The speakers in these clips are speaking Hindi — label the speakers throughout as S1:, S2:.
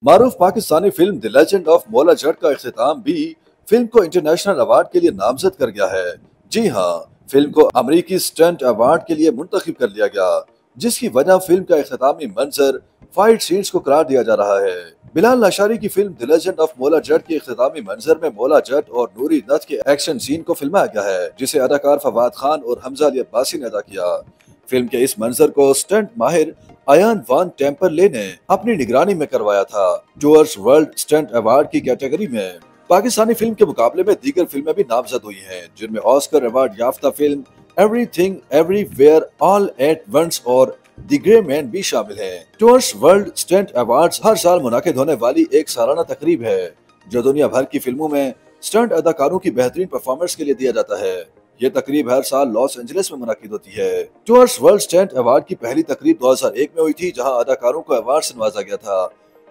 S1: Maroof Pakistani film the legend of Maula जट का इख्तिताम भी फिल्म को इंटरनेशनल अवार्ड के लिए नामजद कर गया है। जी हाँ, फिल्म को अमेरिकी स्टंट अवार्ड के लिए मुंतखब कर लिया गया, जिसकी वजह फिल्म का इख्तितामी मंजर फाइट सीन्स को करार दिया जा रहा है। बिलाल लाशारी की film the legend of Maula जट के इख्तितामी मंजर में मौला जट और नूरी नथ के एक्शन सीन को फिल्माया गया है, जिसे अदाकार फवाद खान और हमजा अली अब्बासी ने अदा किया। फिल्म के इस मंजर को स्टंट माहिर आयान वान टेम्परले ने अपनी निगरानी में करवाया था। डूअर्स वर्ल्ड स्टंट अवार्ड की कैटेगरी में पाकिस्तानी फिल्म के मुकाबले में दीगर फिल्में भी नामजद हुई हैं, जिनमें ऑस्कर अवार्ड याफ्ता film everything everywhere all at once और द ग्रे मैन भी शामिल है। डूअर्स वर्ल्ड स्टंट अवार्ड्स हर साल मुनाकिद होने वाली एक सालाना तकरीब है, जो दुनिया भर की फिल्मों में स्टंट अदाकारों की बेहतरीन परफॉर्मेंस के लिए दिया जाता है। ये तकरीब हर साल लॉस एंजलिस में मुनाकिद होती है। डूअर्स वर्ल्ड स्टंट अवार्ड की पहली तकरीब 2001 में हुई थी, जहां अदाकारों को अवार्ड से नवाजा गया था।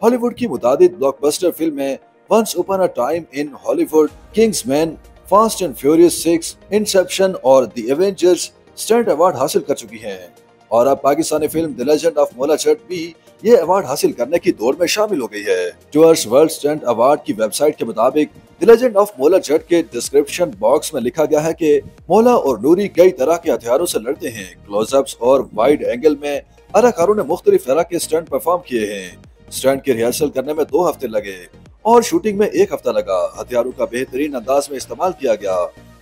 S1: हॉलीवुड की मुतादिद ब्लॉकबस्टर फिल्में once upon a time in Hollywood, Kingsman, fast and furious 6, Inception और द एवेंजर्स स्टंट अवार्ड हासिल कर चुकी हैं, और अब Pakistani film the legend of Maula Jatt भी ये अवार्ड हासिल करने की दौड़ में शामिल हो गई है। डूअर्स वर्ल्ड स्टंट अवार्ड की वेबसाइट के मुताबिक द लेजेंड ऑफ मौला जट के डिस्क्रिप्शन बॉक्स में लिखा गया है कि मौला और नूरी कई तरह के हथियारों से लड़ते हैं। क्लोजअप्स और वाइड एंगल में अदाकारों ने मुख्तलिफ तरह के स्टंट परफॉर्म किए हैं। स्टंट की रिहर्सल करने में 2 हफ्ते लगे और शूटिंग में 1 हफ्ता लगा। हथियारों का बेहतरीन अंदाज में इस्तेमाल किया गया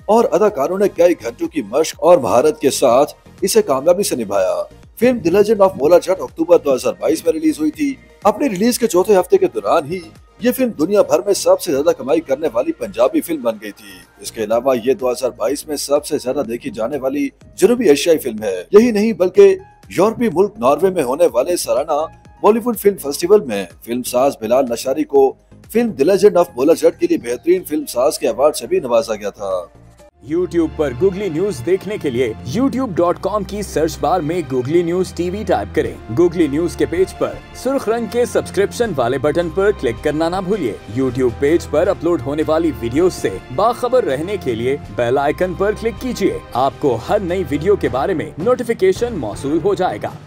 S1: और अदाकारों ने कई घंटों की मशक और महारत के साथ इसे कामयाबी से निभाया। Film the legend of Maula जट अक्टूबर 2022 में रिलीज हुई थी। अपनी रिलीज के चौथे हफ्ते के दौरान ही ये फिल्म दुनिया भर में सबसे ज्यादा कमाई करने वाली पंजाबी फिल्म बन गई थी। इसके अलावा ये 2022 में सबसे ज्यादा देखी जाने वाली जनूबी एशियाई फिल्म है। यही नहीं बल्कि यूरोपीय मुल्क नॉर्वे में होने वाले सालाना बॉलीवुड फिल्म फेस्टिवल में फिल्म साज बिलाल लाशारी को film the legend of Maula जट के लिए बेहतरीन फिल्म साज के अवार्ड से भी नवाजा गया था।
S2: YouTube पर गूगली न्यूज देखने के लिए youtube.com की सर्च बार में गूगली न्यूज टीवी टाइप करें। गूगली न्यूज के पेज पर सुर्ख रंग के सब्सक्रिप्शन वाले बटन पर क्लिक करना ना भूलिए। YouTube पेज पर अपलोड होने वाली वीडियोस से बाखबर रहने के लिए बेल आइकन पर क्लिक कीजिए। आपको हर नई वीडियो के बारे में नोटिफिकेशन मौसूल हो जाएगा।